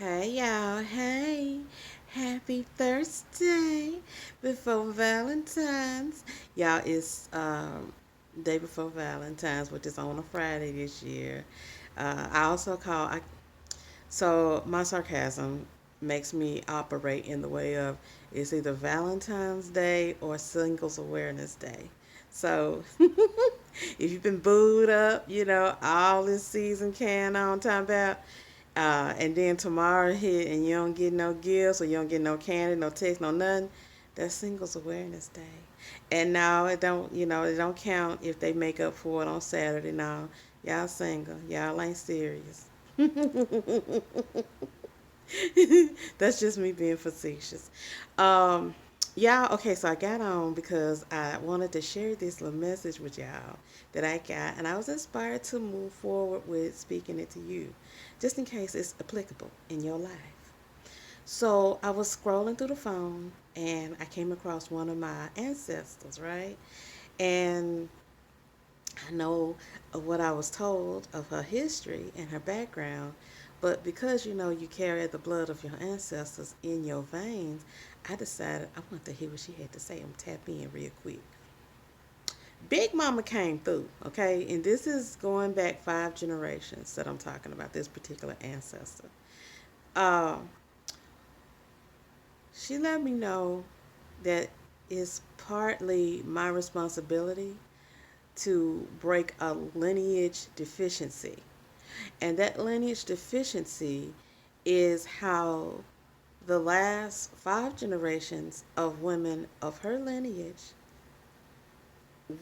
Hey y'all, hey, happy Thursday before Valentine's. Y'all, it's day before Valentine's, which is on a Friday this year. I also call, so my sarcasm makes me operate in the way of it's either Valentine's Day or Singles Awareness Day. So if you've been booed up, all this season can on time about, and then tomorrow hit and you don't get no gifts or you don't get no candy, no text, no nothing, that's Singles Awareness Day. And now it don't count if they make up for it on Saturday. Now, y'all single. Y'all ain't serious. That's just me being facetious. Um, yeah, okay, so I got on because I wanted to share this little message with y'all that I got, and I was inspired to move forward with speaking it to you, just in case it's applicable in your life. So I was scrolling through the phone and I came across one of my ancestors, right? And I know of what I was told of her history and her background, but because you carry the blood of your ancestors in your veins, I decided I want to hear what she had to say. I'm tap in real quick. Big Mama came through, okay, and this is going back 5 generations that I'm talking about. This particular ancestor. Uh, she let me know that it's partly my responsibility to break a lineage deficiency. And that lineage deficiency is how the last 5 generations of women of her lineage,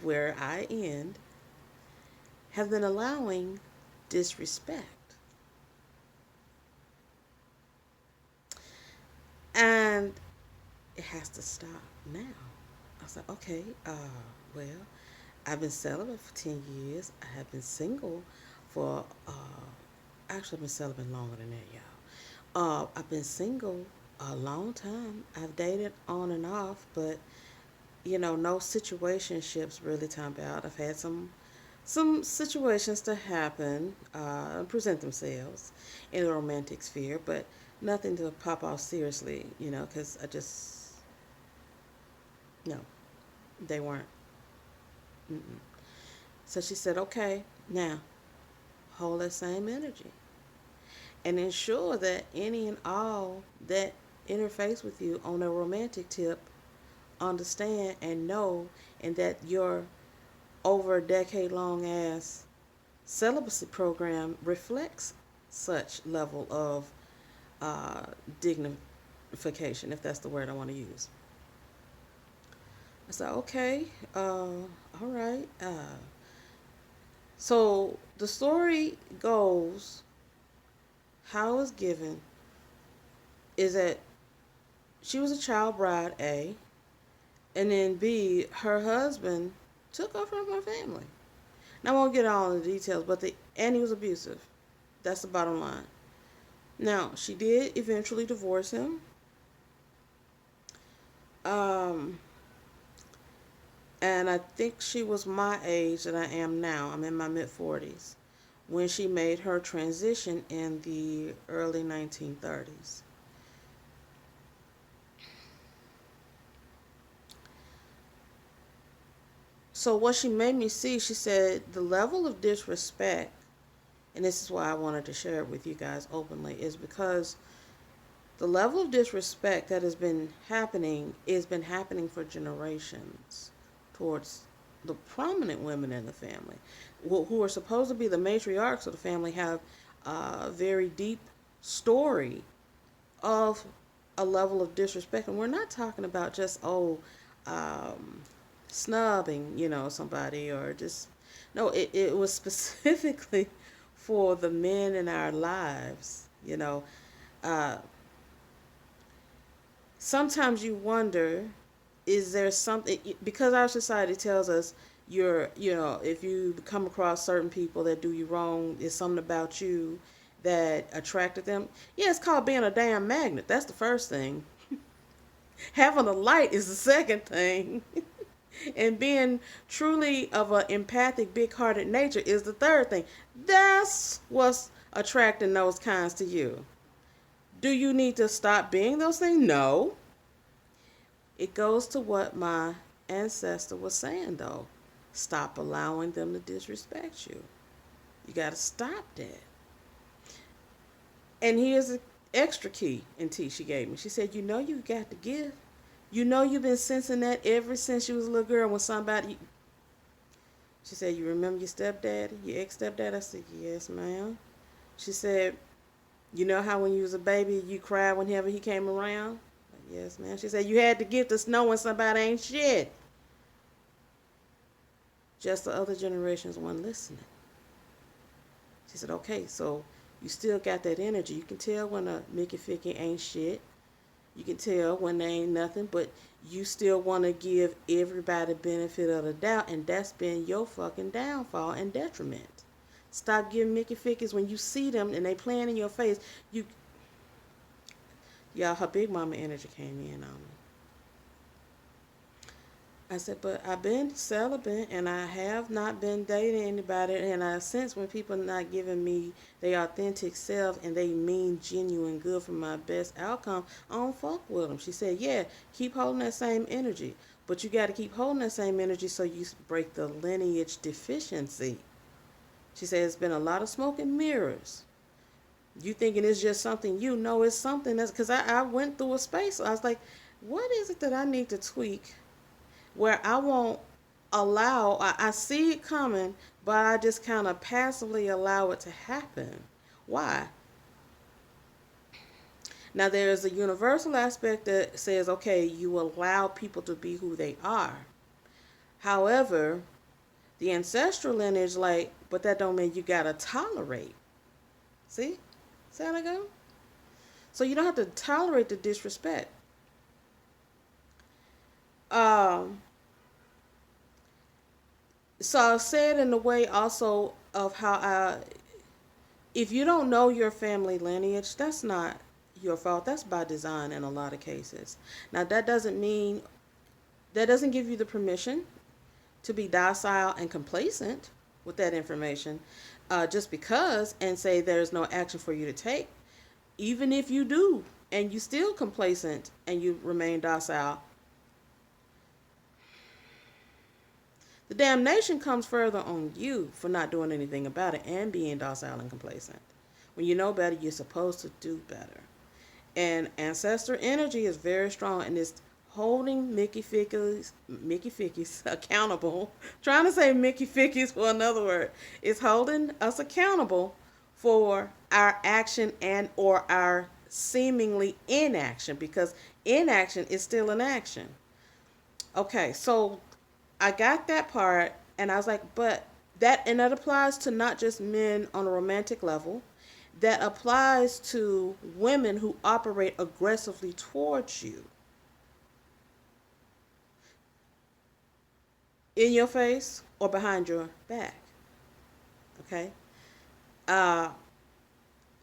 where I end, have been allowing disrespect. And it has to stop now. I was like, okay, well, I've been celibate for 10 years. I have been single for, actually, I've been celibate longer than that, y'all. I've been single a long time. I've dated on and off, but no situationships really time out. I've had some situations to happen, present themselves in the romantic sphere, but nothing to pop off seriously, because I just no, they weren't. Mm-mm. So she said, okay, now hold that same energy and ensure that any and all that interface with you on a romantic tip understand and know, and that your over a decade long ass celibacy program reflects such level of uh, dignification, if that's the word I want to use. I said, okay, all right. So the story goes, how it was given is that she was a child bride, A, and then B, her husband took her from her family. Now I won't get all the details, but and he was abusive. That's the bottom line. Now she did eventually divorce him, um, and I think she was my age that I am now. I'm in my mid 40s when she made her transition in the early 1930s. So what she made me see, she said the level of disrespect, and this is why I wanted to share it with you guys openly, is because the level of disrespect that has been happening for generations towards the prominent women in the family, who are supposed to be the matriarchs of the family, have a very deep story of a level of disrespect. And we're not talking about just, um, snubbing, somebody, or just, no, it was specifically for the men in our lives. Uh, Sometimes you wonder, is there something, because our society tells us if you come across certain people that do you wrong, it's something about you that attracted them. Yeah, it's called being a damn magnet. That's the first thing. Having a light is the second thing. And being truly of an empathic, big hearted nature is the third thing. That's what's attracting those kinds to you. Do you need to stop being those things? No. It goes to what my ancestor was saying, though. Stop allowing them to disrespect you. You got to stop that. And here's an extra key in tea she gave me. She said, you know you got to give. You know you've been sensing that ever since you was a little girl when somebody... She said, you remember your stepdaddy, your ex-stepdad? I said, yes, ma'am. She said, you know how when you was a baby you cried whenever he came around? Yes, ma'am. She said, you had the gift of knowing somebody ain't shit. Just the other generations weren't listening. She said, okay, so you still got that energy. You can tell when a Mickey Ficky ain't shit. You can tell when they ain't nothing, but you still want to give everybody benefit of the doubt, and that's been your fucking downfall and detriment. Stop giving Mickey Fickies when you see them and they playing in your face. Y'all, her big mama energy came in on me. I said, but I've been celibate and I have not been dating anybody, and I sense when people not giving me their authentic self and they mean genuine good for my best outcome, I don't fuck with them. She said, yeah, keep holding that same energy, but you got to keep holding that same energy so you break the lineage deficiency. She said, it's been a lot of smoke and mirrors. You thinking it's just something you know, it's something that's, because I went through a space. I was like, what is it that I need to tweak where I won't allow, I see it coming, but I just kind of passively allow it to happen. Why? Now, there's a universal aspect that says, okay, you allow people to be who they are. However, the ancestral lineage, like, but that don't mean you got to tolerate. See? See how I go? So you don't have to tolerate the disrespect. So I said in the way also of how if you don't know your family lineage, that's not your fault. That's by design in a lot of cases. Now that doesn't mean, that doesn't give you the permission to be docile and complacent with that information just because, and say there's no action for you to take. Even if you do and you still complacent and you remain docile, the damnation comes further on you for not doing anything about it and being docile and complacent. When you know better, you're supposed to do better. And ancestor energy is very strong, and it's holding Mickey Fickies accountable. Trying to say Mickey Fickies for another word. It's holding us accountable for our action and or our seemingly inaction, because inaction is still an action. Okay, so I got that part, and I was like, but that, and that applies to not just men on a romantic level. That applies to women who operate aggressively towards you. In your face or behind your back. Okay?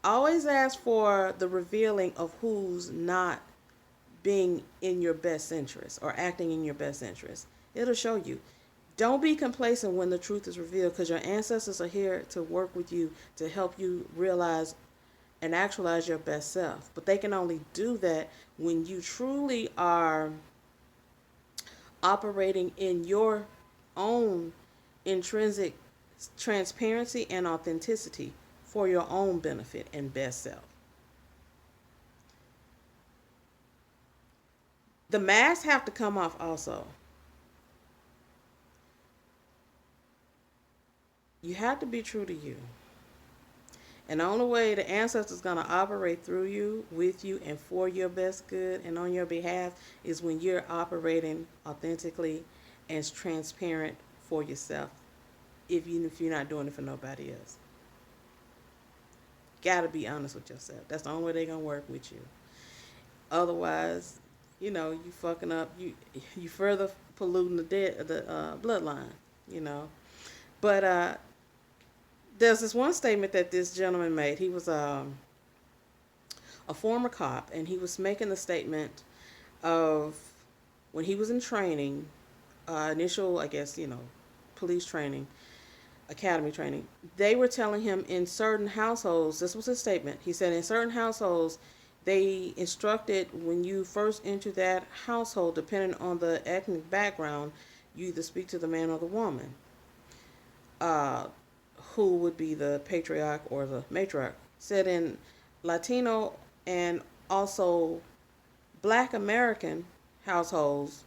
Always ask for the revealing of who's not being in your best interest or acting in your best interest. It'll show you. Don't be complacent when the truth is revealed, because your ancestors are here to work with you to help you realize and actualize your best self. But they can only do that when you truly are operating in your own intrinsic transparency and authenticity for your own benefit and best self. The masks have to come off also. You have to be true to you. And the only way the ancestors going to operate through you, with you, and for your best good and on your behalf is when you're operating authentically and transparent for yourself, even if you're not doing it for nobody else. Got to be honest with yourself. That's the only way they're going to work with you. Otherwise, you fucking up. You further polluting the bloodline, But there's this one statement that this gentleman made. He was a former cop, and he was making the statement of when he was in training, initial, I guess, police training, academy training. They were telling him in certain households, this was his statement. He said in certain households, they instructed when you first enter that household, depending on the ethnic background, you either speak to the man or the woman, uh, who would be the patriarch or the matriarch. Said in Latino and also Black American households,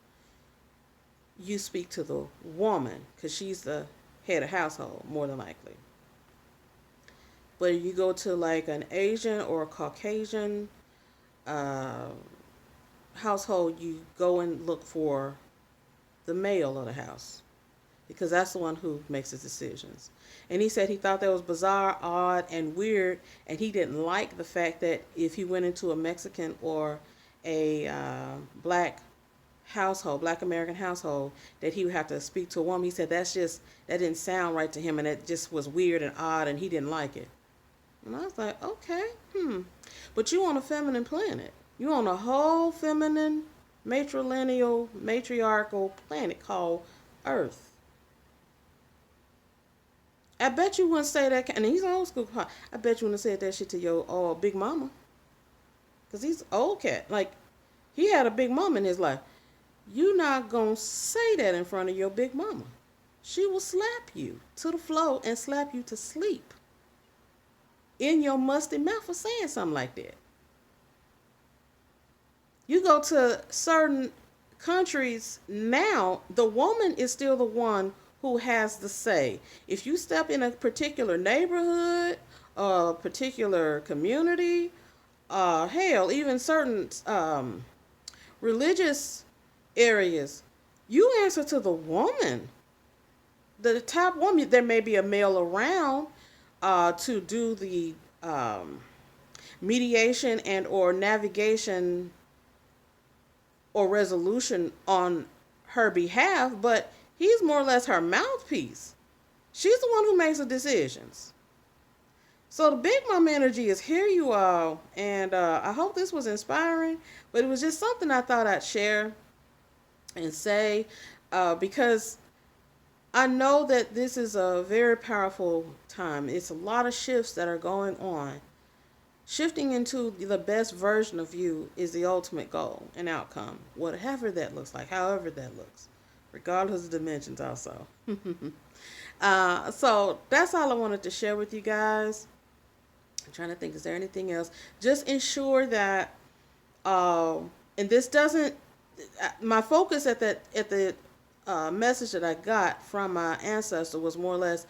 you speak to the woman because she's the head of household, more than likely. But if you go to like an Asian or a Caucasian uh, household, you go and look for the male of the house because that's the one who makes the decisions. And he said he thought that was bizarre, odd, and weird, and he didn't like the fact that if he went into a Mexican or a black household, black American household, that he would have to speak to a woman. He said that didn't sound right to him, and it just was weird and odd, and he didn't like it. And I was like, okay, But you on a feminine planet. You on a whole feminine, matrilineal, matriarchal planet called Earth. I bet you wouldn't say that. And he's old school. I bet you wouldn't have said that shit to your big mama. Because he's old cat. Like, he had a big mama in his life. You not going to say that in front of your big mama. She will slap you to the floor and slap you to sleep in your musty mouth for saying something like that. You go to certain countries now, the woman is still the one who has the say. If you step in a particular neighborhood, a particular community, hell, even certain religious areas, you answer to the woman. The top woman, there may be a male around to do the mediation and or navigation or resolution on her behalf, but he's more or less her mouthpiece. She's the one who makes the decisions. So the Big Mom energy is here, you all, and I hope this was inspiring, but it was just something I thought I'd share and say because I know that this is a very powerful time. It's a lot of shifts that are going on. Shifting into the best version of you is the ultimate goal and outcome, whatever that looks like, however that looks, regardless of dimensions also. So that's all I wanted to share with you guys. I'm trying to think, is there anything else? Just ensure that, and this doesn't, my focus at the message that I got from my ancestor was more or less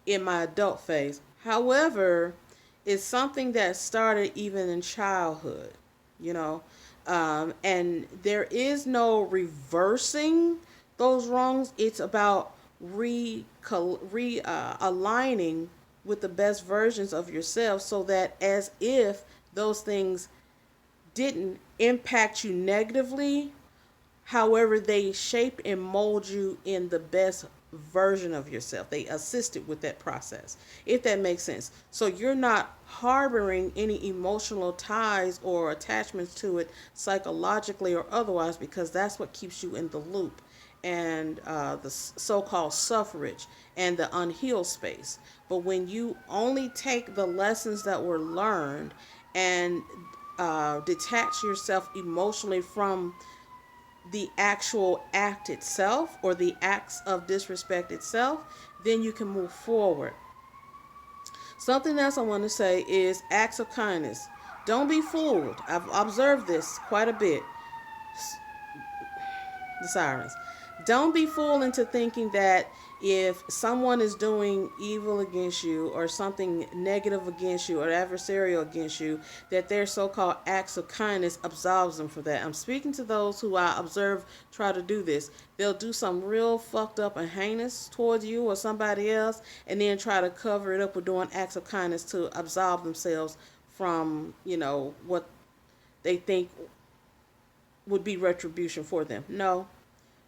in my adult phase. However, it's something that started even in childhood, you know, and there is no reversing those wrongs. It's about aligning with the best versions of yourself so that as if those things didn't impact you negatively, however, they shape and mold you in the best version of yourself. They assisted with that process, if that makes sense. So you're not harboring any emotional ties or attachments to it psychologically or otherwise, because that's what keeps you in the loop and the so-called suffrage and the unhealed space. But when you only take the lessons that were learned and detach yourself emotionally from the actual act itself or the acts of disrespect itself, then you can move forward. Something else I want to say is acts of kindness. Don't be fooled. I've observed this quite a bit. The sirens. Don't be fooled into thinking that if someone is doing evil against you or something negative against you or adversarial against you, that their so-called acts of kindness absolves them for that. I'm speaking to those who I observe try to do this. They'll do some real fucked up and heinous towards you or somebody else and then try to cover it up with doing acts of kindness to absolve themselves from, what they think would be retribution for them. No.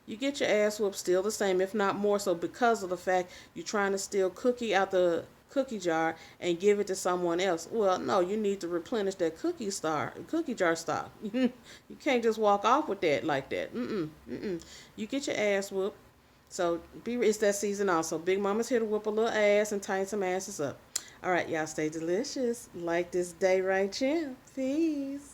You get your ass whooped still the same, if not more so, because of the fact you're trying to steal cookie out the cookie jar and give it to someone else. Well, no, you need to replenish that cookie jar stock. You can't just walk off with that like that. You get your ass whooped. So it's that season also. Big Mama's here to whoop a little ass and tighten some asses up. All right, y'all stay delicious. Like this day right here. Peace.